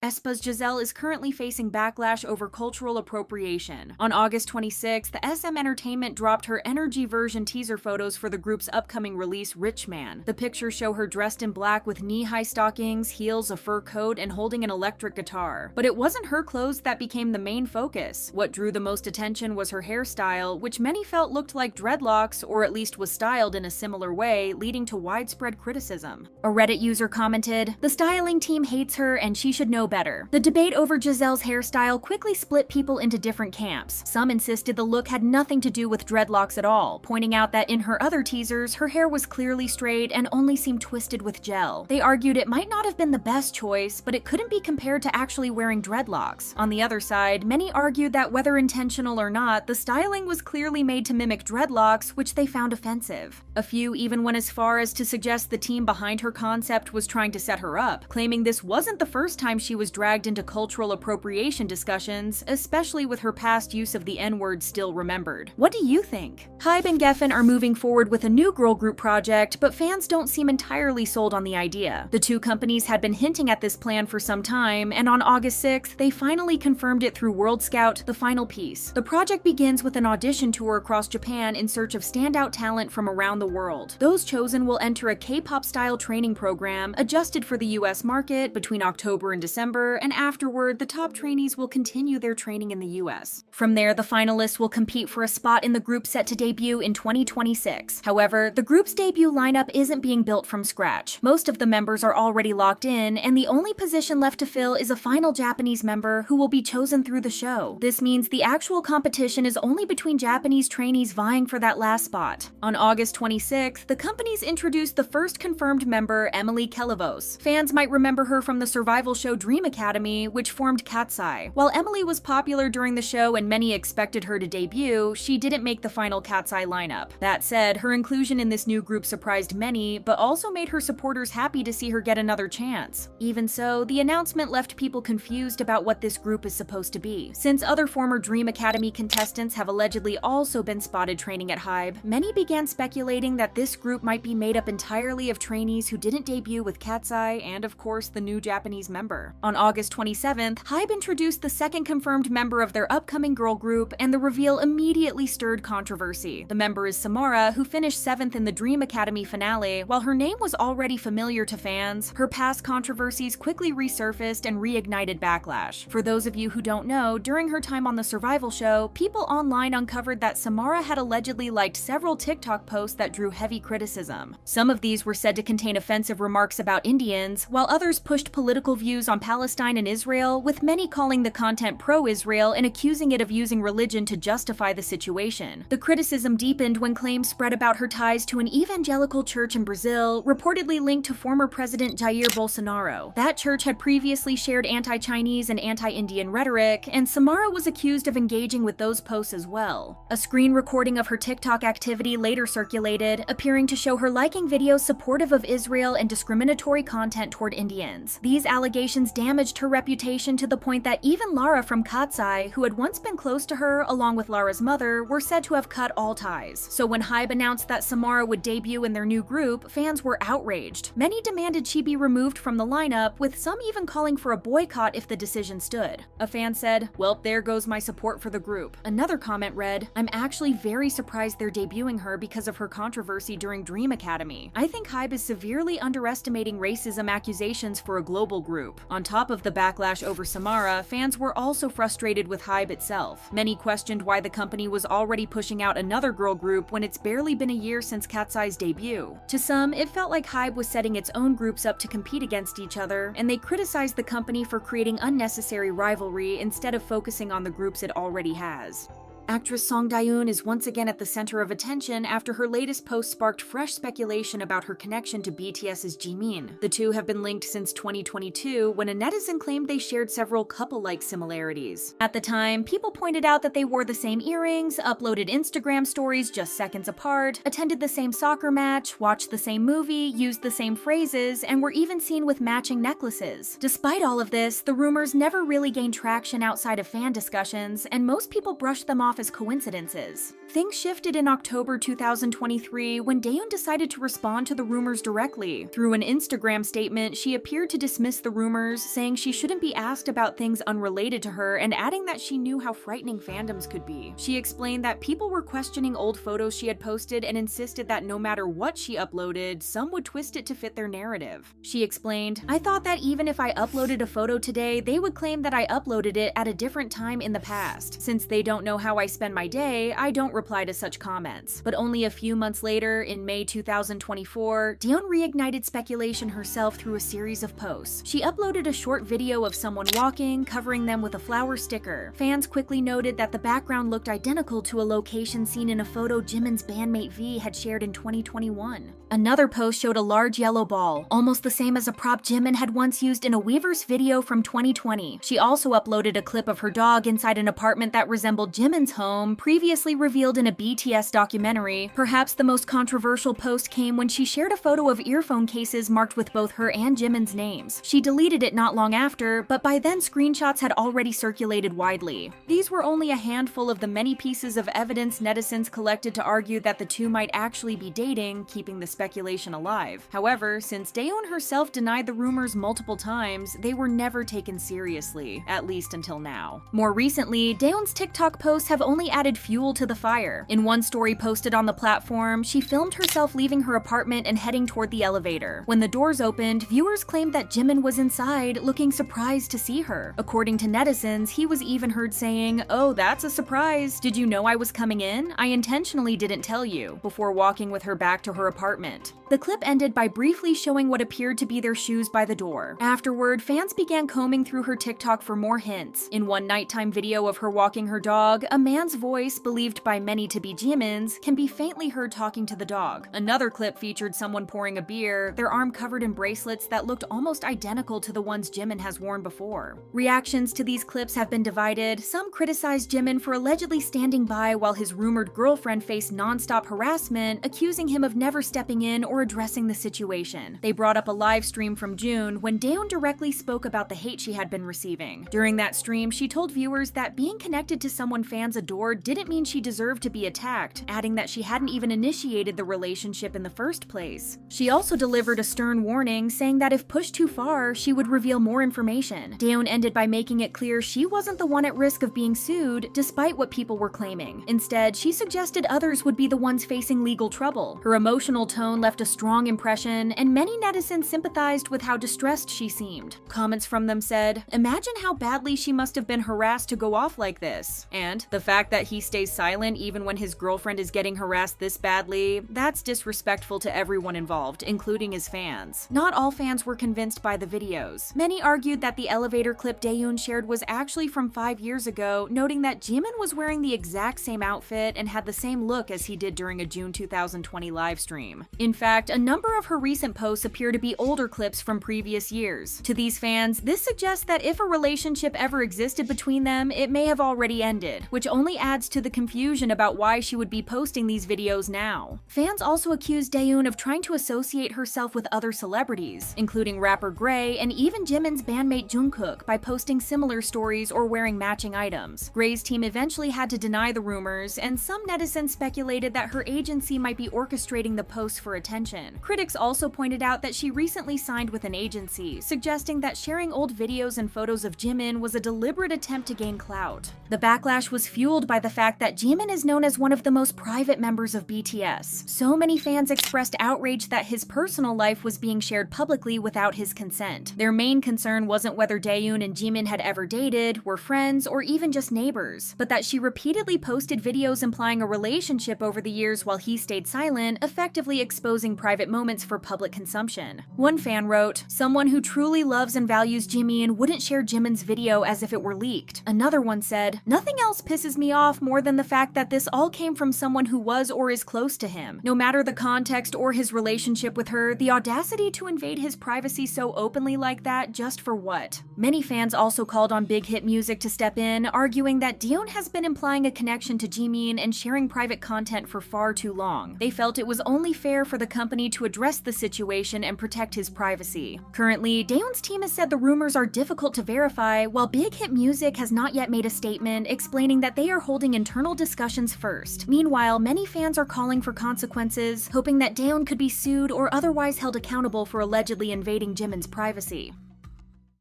Aespa's Giselle is currently facing backlash over cultural appropriation. On August 26th, the SM Entertainment dropped her Energy version teaser photos for the group's upcoming release, Rich Man. The pictures show her dressed in black with knee-high stockings, heels, a fur coat, and holding an electric guitar. But it wasn't her clothes that became the main focus. What drew the most attention was her hairstyle, which many felt looked like dreadlocks, or at least was styled in a similar way, leading to widespread criticism. A Reddit user commented, "The styling team hates her and she should know better." The debate over Giselle's hairstyle quickly split people into different camps. Some insisted the look had nothing to do with dreadlocks at all, pointing out that in her other teasers, her hair was clearly straight and only seemed twisted with gel. They argued it might not have been the best choice, but it couldn't be compared to actually wearing dreadlocks. On the other side, many argued that whether intentional or not, the styling was clearly made to mimic dreadlocks, which they found offensive. A few even went as far as to suggest the team behind her concept was trying to set her up, claiming this wasn't the first time she was dragged into cultural appropriation discussions, especially with her past use of the N-word still remembered. What do you think? HYBE and Geffen are moving forward with a new girl group project, but fans don't seem entirely sold on the idea. The two companies had been hinting at this plan for some time, and on August 6th, they finally confirmed it through World Scout, the final piece. The project begins with an audition tour across Japan in search of standout talent from around the world. Those chosen will enter a K-pop style training program adjusted for the US market between October and December, and afterward, the top trainees will continue their training in the US. From there, the finalists will compete for a spot in the group set to debut in 2026. However, the group's debut lineup isn't being built from scratch. Most of the members are already locked in, and the only position left to fill is a final Japanese member who will be chosen through the show. This means the actual competition is only between Japanese trainees vying for that last spot. On August 26th, the companies introduced the first confirmed member, Emily Kelevos. Fans might remember her from the survival show Dream Academy, which formed Cat's-Eye. While Emily was popular during the show and many expected her to debut, she didn't make the final Cat's-Eye lineup. That said, her inclusion in this new group surprised many, but also made her supporters happy to see her get another chance. Even so, the announcement left people confused about what this group is supposed to be. Since other former Dream Academy contestants have allegedly also been spotted training at HYBE, many began speculating that this group might be made up entirely of trainees who didn't debut with Cat's-Eye and, of course, the new Japanese member. On August 27th, HYBE introduced the second confirmed member of their upcoming girl group, and the reveal immediately stirred controversy. The member is Samara, who finished 7th in the Dream Academy finale. While her name was already familiar to fans, her past controversies quickly resurfaced and reignited backlash. For those of you who don't know, during her time on the survival show, people online uncovered that Samara had allegedly liked several TikTok posts that drew heavy criticism. Some of these were said to contain offensive remarks about Indians, while others pushed political views on Palestine and Israel, with many calling the content pro-Israel and accusing it of using religion to justify the situation. The criticism deepened when claims spread about her ties to an evangelical church in Brazil, reportedly linked to former President Jair Bolsonaro. That church had previously shared anti-Chinese and anti-Indian rhetoric, and Samara was accused of engaging with those posts as well. A screen recording of her TikTok activity later circulated, appearing to show her liking videos supportive of Israel and discriminatory content toward Indians. These allegations damaged her reputation to the point that even Lara from Cat's-Eye, who had once been close to her along with Lara's mother, were said to have cut all ties. So when HYBE announced that Samara would debut in their new group, fans were outraged. Many demanded she be removed from the lineup, with some even calling for a boycott if the decision stood. A fan said, "Well, there goes my support for the group." Another comment read, "I'm actually very surprised they're debuting her because of her controversy during Dream Academy. I think HYBE is severely underestimating racism accusations for a global group." On top of the backlash over Samara, fans were also frustrated with HYBE itself. Many questioned why the company was already pushing out another girl group when it's barely been a year since Cat's-Eye's debut. To some, it felt like HYBE was setting its own groups up to compete against each other, and they criticized the company for creating unnecessary rivalry instead of focusing on the groups it already has. Actress Song Da-eun is once again at the center of attention after her latest post sparked fresh speculation about her connection to BTS's Jimin. The two have been linked since 2022, when a netizen claimed they shared several couple-like similarities. At the time, people pointed out that they wore the same earrings, uploaded Instagram stories just seconds apart, attended the same soccer match, watched the same movie, used the same phrases, and were even seen with matching necklaces. Despite all of this, the rumors never really gained traction outside of fan discussions, and most people brushed them off off as coincidences. Things shifted in October 2023 when Da-eun decided to respond to the rumors directly. Through an Instagram statement, she appeared to dismiss the rumors, saying she shouldn't be asked about things unrelated to her and adding that she knew how frightening fandoms could be. She explained that people were questioning old photos she had posted and insisted that no matter what she uploaded, some would twist it to fit their narrative. She explained, "I thought that even if I uploaded a photo today, they would claim that I uploaded it at a different time in the past. Since they don't know how I spend my day, I don't reply to such comments." But only a few months later, in May 2024, Da-eun reignited speculation herself through a series of posts. She uploaded a short video of someone walking, covering them with a flower sticker. Fans quickly noted that the background looked identical to a location seen in a photo Jimin's bandmate V had shared in 2021. Another post showed a large yellow ball, almost the same as a prop Jimin had once used in a Weverse video from 2020. She also uploaded a clip of her dog inside an apartment that resembled Jimin's home, previously revealed in a BTS documentary. Perhaps the most controversial post came when she shared a photo of earphone cases marked with both her and Jimin's names. She deleted it not long after, but by then screenshots had already circulated widely. These were only a handful of the many pieces of evidence netizens collected to argue that the two might actually be dating, keeping the speculation alive. However, since Da-eun herself denied the rumors multiple times, they were never taken seriously, at least until now. More recently, Da-eun's TikTok posts have only added fuel to the fire. In one story posted on the platform, she filmed herself leaving her apartment and heading toward the elevator. When the doors opened, viewers claimed that Jimin was inside, looking surprised to see her. According to netizens, he was even heard saying, "Oh, that's a surprise. Did you know I was coming in? I intentionally didn't tell you," before walking with her back to her apartment. The clip ended by briefly showing what appeared to be their shoes by the door. Afterward, fans began combing through her TikTok for more hints. In one nighttime video of her walking her dog, a man's voice, believed by many to be Jimin's, can be faintly heard talking to the dog. Another clip featured someone pouring a beer, their arm covered in bracelets that looked almost identical to the ones Jimin has worn before. Reactions to these clips have been divided. Some criticized Jimin for allegedly standing by while his rumored girlfriend faced non-stop harassment, accusing him of never stepping in or addressing the situation. They brought up a live stream from June when Da-eun directly spoke about the hate she had been receiving. During that stream, she told viewers that being connected to someone fans adored didn't mean she deserved to be attacked, adding that she hadn't even initiated the relationship in the first place. She also delivered a stern warning, saying that if pushed too far, she would reveal more information. Da-eun ended by making it clear she wasn't the one at risk of being sued, despite what people were claiming. Instead, she suggested others would be the ones facing legal trouble. Her emotional tone left a strong impression, and many netizens sympathized with how distressed she seemed. Comments from them said, "Imagine how badly she must have been harassed to go off like this." And the fact that he stays silent even when his girlfriend is getting harassed this badly, that's disrespectful to everyone involved, including his fans. Not all fans were convinced by the videos. Many argued that the elevator clip Da-eun shared was actually from 5 years ago, noting that Jimin was wearing the exact same outfit and had the same look as he did during a June 2020 livestream. In fact, a number of her recent posts appear to be older clips from previous years. To these fans, this suggests that if a relationship ever existed between them, it may have already ended, which only adds to the confusion about why she would be posting these videos now. Fans also accused Da-eun of trying to associate herself with other celebrities, including rapper Gray and even Jimin's bandmate Jungkook, by posting similar stories or wearing matching items. Gray's team eventually had to deny the rumors, and some netizens speculated that her agency might be orchestrating the posts for attention. Critics also pointed out that she recently signed with an agency, suggesting that sharing old videos and photos of Jimin was a deliberate attempt to gain clout. The backlash was fueled by the fact that Jimin is known as one of the most private members of BTS. So many fans expressed outrage that his personal life was being shared publicly without his consent. Their main concern wasn't whether Da-eun and Jimin had ever dated, were friends, or even just neighbors, but that she repeatedly posted videos implying a relationship over the years while he stayed silent, effectively exposing private moments for public consumption. One fan wrote, "Someone who truly loves and values Jimin wouldn't share Jimin's video as if it were leaked." Another one said, "Nothing else pisses me off more than the fact that this all came from someone who was or is close to him. No matter the context or his relationship with her, the audacity to invade his privacy so openly like that, just for what?" Many fans also called on Big Hit Music to step in, arguing that Da-eun has been implying a connection to Jimin and sharing private content for far too long. They felt it was only fair for the company to address the situation and protect his privacy. Currently, Da-eun's team has said the rumors are difficult to verify, while Big Hit Music has not yet made a statement explaining that they are holding internal discussions first. Meanwhile, many fans are calling for consequences, hoping that Da-eun could be sued or otherwise held accountable for allegedly invading Jimin's privacy.